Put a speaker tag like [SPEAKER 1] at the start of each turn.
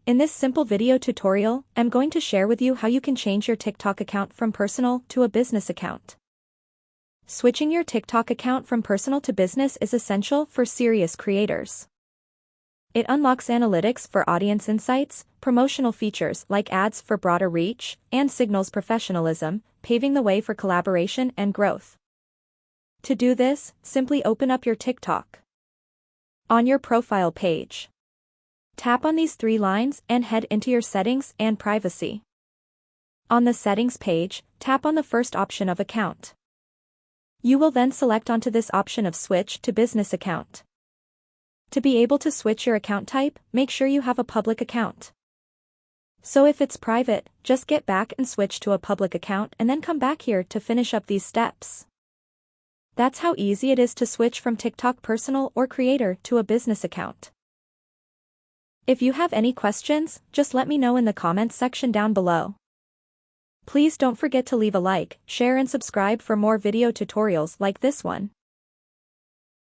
[SPEAKER 1] In this simple video tutorial, I'm going to share with you how you can change your TikTok account from personal to a business account. Switching your TikTok account from personal to business is essential for serious creators. It unlocks analytics for audience insights, promotional features like ads for broader reach, and signals professionalism, paving the way for collaboration and growth. To do this, simply open up your TikTok. On your profile page, tap on these three lines and head into your settings and privacy. On the settings page, tap on the first option of account. You will then select onto this option of switch to business account. To be able to switch your account type, make sure you have a public account. So if it's private, just get back and switch to a public account and then come back here to finish up these steps. That's how easy it is to switch from TikTok personal or creator to a business account. If you have any questions, just let me know in the comments section down below. Please don't forget to leave a like, share and subscribe for more video tutorials like this one.